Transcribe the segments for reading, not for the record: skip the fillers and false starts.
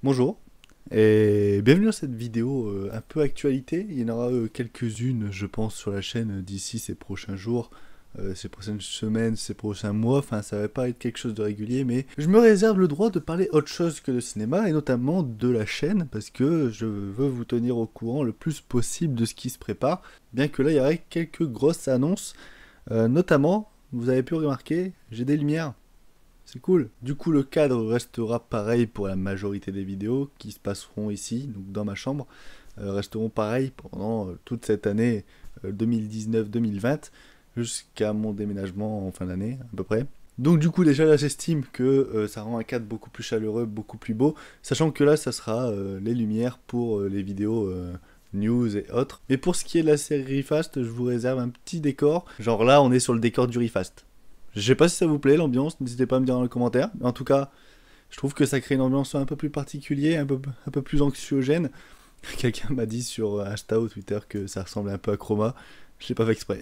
Bonjour et bienvenue dans cette vidéo un peu actualité. Il y en aura quelques-unes, je pense, sur la chaîne d'ici ces prochains jours, ces prochaines semaines, ces prochains mois. Enfin, ça va pas être quelque chose de régulier, mais je me réserve le droit de parler autre chose que de cinéma et notamment de la chaîne parce que je veux vous tenir au courant le plus possible de ce qui se prépare. Bien que là, il y aurait quelques grosses annonces, notamment, vous avez pu remarquer, j'ai des lumières. C'est cool. Du coup, le cadre restera pareil pour la majorité des vidéos qui se passeront ici, donc dans ma chambre, resteront pareils pendant toute cette année 2019-2020, jusqu'à mon déménagement en fin d'année, à peu près. Donc du coup, déjà là, j'estime que ça rend un cadre beaucoup plus chaleureux, beaucoup plus beau, sachant que là, ça sera les lumières pour les vidéos news et autres. Mais pour ce qui est de la série Refast, je vous réserve un petit décor. Genre là, on est sur le décor du Refast. Je sais pas si ça vous plaît l'ambiance, n'hésitez pas à me dire dans les commentaires. Mais en tout cas, je trouve que ça crée une ambiance un peu plus particulière, un peu plus anxiogène. Quelqu'un m'a dit sur Insta ou Twitter que ça ressemble un peu à Chroma. Je l'ai pas fait exprès.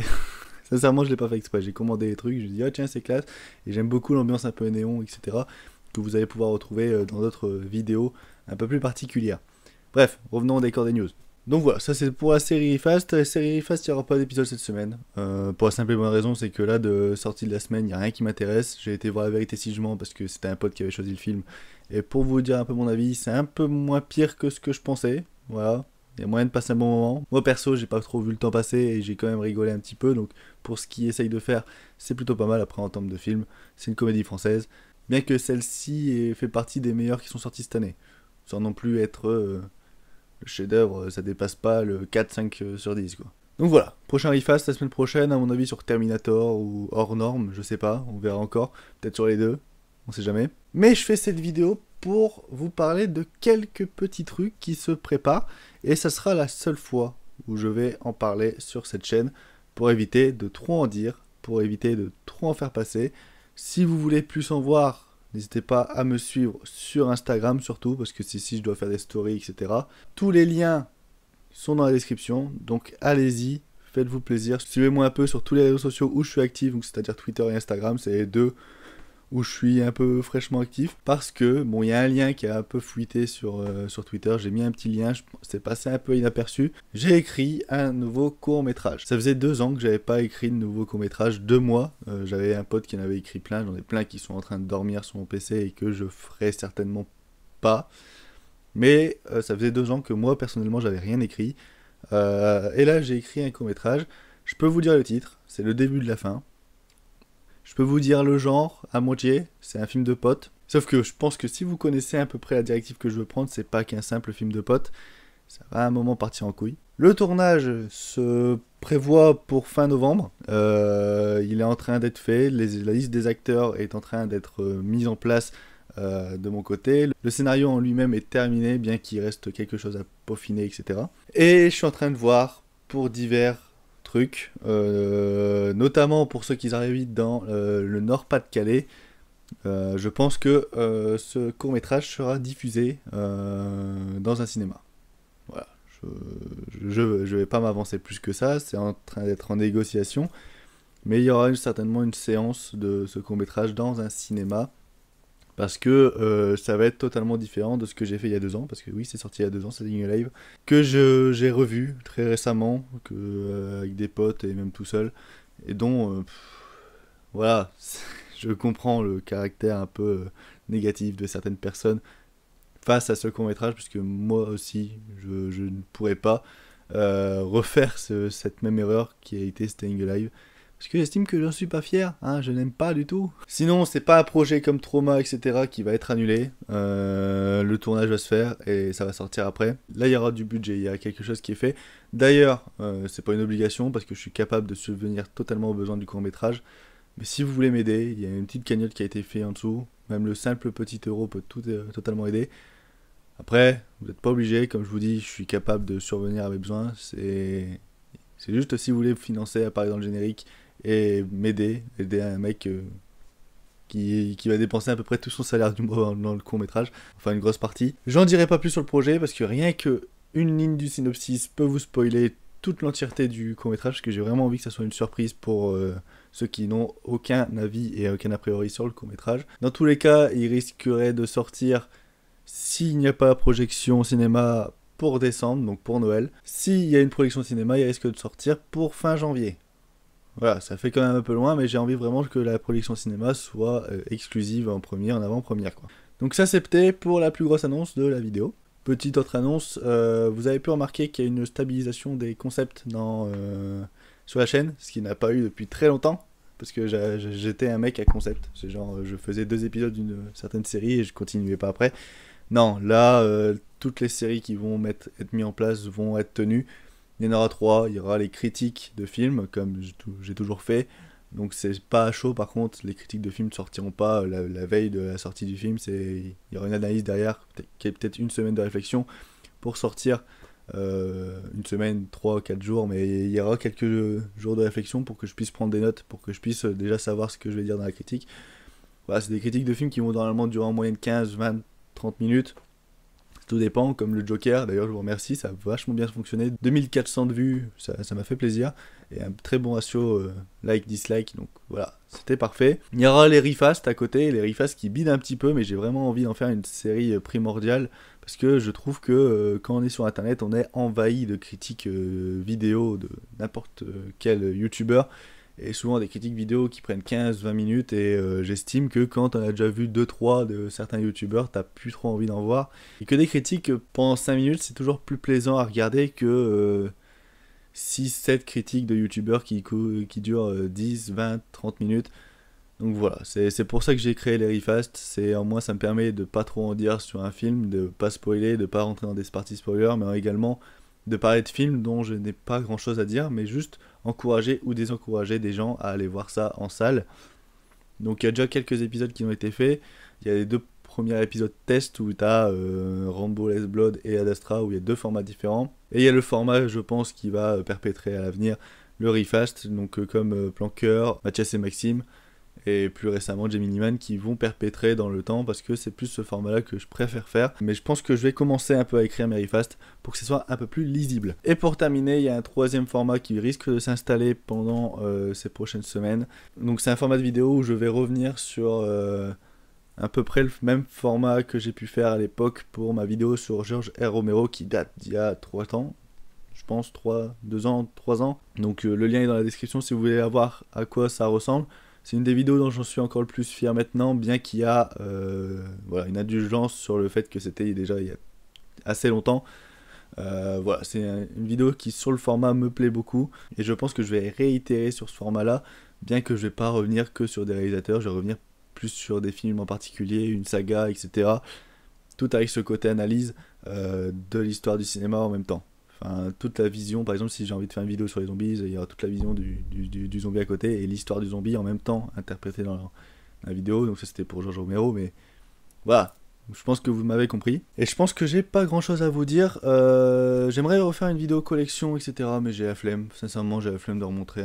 Sincèrement, je l'ai pas fait exprès. J'ai commandé des trucs, je me dis, ah tiens, c'est classe. Et j'aime beaucoup l'ambiance un peu néon, etc. que vous allez pouvoir retrouver dans d'autres vidéos un peu plus particulières. Bref, revenons au décor des news. Donc voilà, ça c'est pour la série Fast. La série Fast, il n'y aura pas d'épisode cette semaine. Pour la simple et bonne raison, c'est que là, de sortie de la semaine, il n'y a rien qui m'intéresse. J'ai été voir La Vérité si je mens parce que c'était un pote qui avait choisi le film. Et pour vous dire un peu mon avis, c'est un peu moins pire que ce que je pensais. Voilà, il y a moyen de passer un bon moment. Moi perso, j'ai pas trop vu le temps passer et j'ai quand même rigolé un petit peu. Donc pour ce qu'ils essayent de faire, c'est plutôt pas mal après en termes de film. C'est une comédie française. Bien que celle-ci fait partie des meilleures qui sont sorties cette année. Sans non plus être... le chef-d'œuvre, ça dépasse pas le 4-5 sur 10 quoi. Donc voilà, prochain Refast la semaine prochaine, à mon avis sur Terminator ou hors norme, je sais pas, on verra encore, peut-être sur les deux, on sait jamais. Mais je fais cette vidéo pour vous parler de quelques petits trucs qui se préparent, et ça sera la seule fois où je vais en parler sur cette chaîne, pour éviter de trop en dire, pour éviter de trop en faire passer. Si vous voulez plus en voir, n'hésitez pas à me suivre sur Instagram surtout, parce que c'est ici je dois faire des stories, etc. Tous les liens sont dans la description, donc allez-y, faites-vous plaisir. Suivez-moi un peu sur tous les réseaux sociaux où je suis actif, donc c'est-à-dire Twitter et Instagram, c'est les deux où je suis un peu fraîchement actif, parce que, bon, il y a un lien qui a un peu fuité sur Twitter, j'ai mis un petit lien, c'est passé un peu inaperçu. J'ai écrit un nouveau court-métrage. Ça faisait 2 ans que j'avais pas écrit de nouveau court-métrage, 2 mois. J'avais un pote qui en avait écrit plein, j'en ai plein qui sont en train de dormir sur mon PC et que je ferai certainement pas. Mais ça faisait 2 ans que moi, personnellement, j'avais rien écrit. Et là, j'ai écrit un court-métrage. Je peux vous dire le titre, c'est le début de la fin. Je peux vous dire le genre, à moitié, c'est un film de potes. Sauf que je pense que si vous connaissez à peu près la directive que je veux prendre, c'est pas qu'un simple film de potes. Ça va à un moment partir en couille. Le tournage se prévoit pour fin novembre. Il est en train d'être fait. La liste des acteurs est en train d'être mise en place de mon côté. Le scénario en lui-même est terminé, bien qu'il reste quelque chose à peaufiner, etc. Et je suis en train de voir pour divers trucs, notamment pour ceux qui arrivent dans le Nord-Pas-de-Calais. Je pense que ce court-métrage sera diffusé dans un cinéma. Voilà, je vais pas m'avancer plus que ça, c'est en train d'être en négociation, mais il y aura certainement une séance de ce court-métrage dans un cinéma, parce que ça va être totalement différent de ce que j'ai fait il y a 2 ans, parce que oui, c'est sorti il y a 2 ans, c'est Ligne Live, que j'ai revu très récemment, avec des potes et même tout seul, et dont, voilà, je comprends le caractère un peu négatif de certaines personnes face à ce court-métrage, puisque moi aussi, je ne pourrais pas refaire cette même erreur qui a été Staying Alive. Parce que j'estime que j'en suis pas fier, hein, je n'aime pas du tout. Sinon, c'est pas un projet comme Trauma, etc. qui va être annulé. Le tournage va se faire et ça va sortir après. Là, il y aura du budget, il y a quelque chose qui est fait. D'ailleurs, c'est pas une obligation parce que je suis capable de subvenir totalement aux besoins du court-métrage. Mais si vous voulez m'aider, il y a une petite cagnotte qui a été faite en dessous. Même le simple petit euro peut tout totalement aider. Après, vous n'êtes pas obligé, comme je vous dis, je suis capable de survenir à mes besoins. C'est juste si vous voulez financer, apparaître dans le générique et m'aider, aider un mec qui va dépenser à peu près tout son salaire du mois dans le court-métrage, enfin une grosse partie. J'en dirai pas plus sur le projet parce que rien que une ligne du synopsis peut vous spoiler toute l'entièreté du court-métrage, parce que j'ai vraiment envie que ça soit une surprise pour ceux qui n'ont aucun avis et aucun a priori sur le court-métrage. Dans tous les cas, il risquerait de sortir s'il n'y a pas de projection au cinéma pour décembre, donc pour Noël. S'il y a une projection au cinéma, il risque de sortir pour fin janvier. Voilà, ça fait quand même un peu loin, mais j'ai envie vraiment que la projection au cinéma soit exclusive en première, en avant-première, quoi. Donc ça, c'était pour la plus grosse annonce de la vidéo. Petite autre annonce, vous avez pu remarquer qu'il y a une stabilisation des concepts sur la chaîne, ce qui n'a pas eu depuis très longtemps, parce que j'étais un mec à concept. C'est genre, je faisais 2 épisodes d'une certaine série et je continuais pas après. Non, là, toutes les séries qui vont être mises en place vont être tenues. Il y en aura 3, il y aura les critiques de films, comme j'ai toujours fait. Donc c'est pas à chaud, par contre, les critiques de films ne sortiront pas la veille de la sortie du film. Il y aura une analyse derrière, qui est peut-être une semaine de réflexion pour sortir une semaine, 3-4 jours, mais il y aura quelques jours de réflexion pour que je puisse prendre des notes, pour que je puisse déjà savoir ce que je vais dire dans la critique. Voilà, c'est des critiques de films qui vont normalement durer en moyenne 15, 20, 30 minutes. Tout dépend, comme le Joker, d'ailleurs je vous remercie, ça a vachement bien fonctionné. 2400 de vues, ça m'a fait plaisir. Et un très bon ratio like-dislike, donc voilà, c'était parfait. Il y aura les refasts à côté, les refasts qui bident un petit peu, mais j'ai vraiment envie d'en faire une série primordiale. Parce que je trouve que quand on est sur internet, on est envahi de critiques vidéo de n'importe quel youtubeur. Et souvent des critiques vidéo qui prennent 15-20 minutes et j'estime que quand on a déjà vu 2-3 de certains youtubeurs, t'as plus trop envie d'en voir. Et que des critiques pendant 5 minutes, c'est toujours plus plaisant à regarder que 6-7 critiques de youtubeurs qui durent 10, 20, 30 minutes. Donc voilà, c'est pour ça que j'ai créé les refasts. En moins ça me permet de pas trop en dire sur un film, de pas spoiler, de pas rentrer dans des parties spoilers, mais également de parler de films dont je n'ai pas grand chose à dire, mais juste encourager ou désencourager des gens à aller voir ça en salle. Donc il y a déjà quelques épisodes qui ont été faits. Il y a les 2 premiers épisodes test où tu as Rambo Last Blood et Ad Astra, où il y a 2 formats différents. Et il y a le format, je pense, qui va perpétrer à l'avenir, le refast, donc comme Planqueur, Mathias et Maxime, et plus récemment Gemini Man, qui vont perpétrer dans le temps parce que c'est plus ce format là que je préfère faire. Mais je pense que je vais commencer un peu à écrire mes refasts pour que ce soit un peu plus lisible. Et pour terminer, il y a un 3e format qui risque de s'installer pendant ces prochaines semaines. Donc c'est un format de vidéo où je vais revenir sur à peu près le même format que j'ai pu faire à l'époque pour ma vidéo sur George R. Romero qui date d'il y a 3 ans. Je pense 2 ans, 3 ans. Donc le lien est dans la description si vous voulez voir à quoi ça ressemble. C'est une des vidéos dont j'en suis encore le plus fier maintenant, bien qu'il y a voilà, une indulgence sur le fait que c'était déjà il y a assez longtemps. Voilà, c'est une vidéo qui sur le format me plaît beaucoup et je pense que je vais réitérer sur ce format là, bien que je vais pas revenir que sur des réalisateurs, je vais revenir plus sur des films en particulier, une saga, etc. Tout avec ce côté analyse de l'histoire du cinéma en même temps. Enfin, toute la vision, par exemple, si j'ai envie de faire une vidéo sur les zombies, il y aura toute la vision du zombie à côté et l'histoire du zombie en même temps interprétée dans la vidéo. Donc ça c'était pour George Romero, mais voilà, je pense que vous m'avez compris. Et je pense que j'ai pas grand chose à vous dire. J'aimerais refaire une vidéo collection, etc. Mais j'ai la flemme, sincèrement j'ai la flemme de remontrer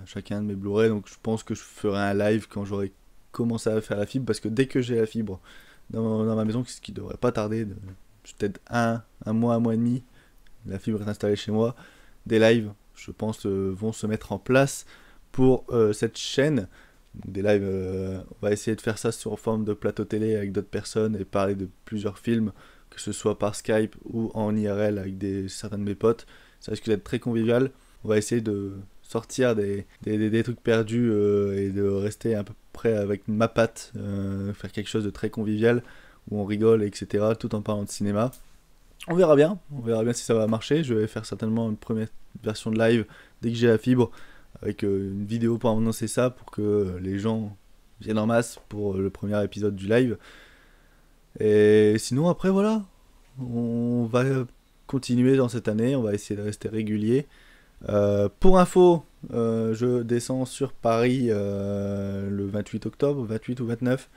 chacun de mes Blu-ray. Donc je pense que je ferai un live quand j'aurai commencé à faire la fibre, parce que dès que j'ai la fibre dans ma maison, ce qui devrait pas tarder, peut-être un mois, 1 mois et demi, la fibre est installée chez moi, des lives, je pense, vont se mettre en place pour cette chaîne. Donc, des lives, on va essayer de faire ça sur forme de plateau télé avec d'autres personnes et parler de plusieurs films, que ce soit par Skype ou en IRL avec certains de mes potes. Ça risque d'être très convivial. On va essayer de sortir des trucs perdus et de rester à peu près avec ma patte, faire quelque chose de très convivial où on rigole, etc., tout en parlant de cinéma. On verra bien si ça va marcher. Je vais faire certainement une première version de live dès que j'ai la fibre, avec une vidéo pour annoncer ça, pour que les gens viennent en masse pour le premier épisode du live. Et sinon après voilà, on va continuer dans cette année, on va essayer de rester régulier. Pour info, je descends sur Paris le 28 octobre, 28 ou 29.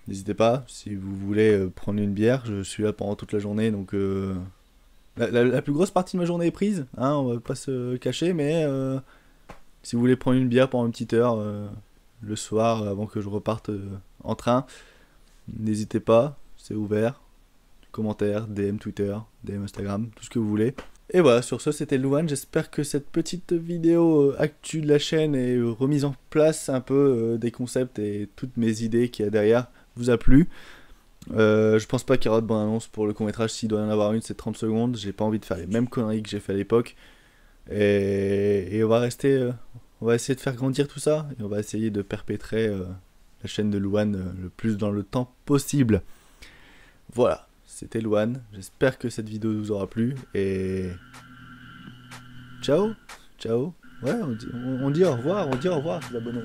N'hésitez pas, si vous voulez prendre une bière, je suis là pendant toute la journée, donc la plus grosse partie de ma journée est prise, hein, on va pas se cacher, mais si vous voulez prendre une bière pendant une petite heure le soir avant que je reparte en train, n'hésitez pas, c'est ouvert, commentaires, DM Twitter, DM Instagram, tout ce que vous voulez. Et voilà, sur ce c'était Louane, j'espère que cette petite vidéo actu de la chaîne et remise en place un peu des concepts et toutes mes idées qu'il y a derrière vous a plu. Je pense pas qu'il y aura de bonne annonce pour le court-métrage. S'il doit y en avoir une, c'est 30 secondes. J'ai pas envie de faire les mêmes conneries que j'ai fait à l'époque. Et on va rester. On va essayer de faire grandir tout ça. Et on va essayer de perpétrer la chaîne de Louane le plus dans le temps possible. Voilà, c'était Louane. J'espère que cette vidéo vous aura plu. Et. Ciao! Ciao! Ouais, on dit au revoir, les abonnés.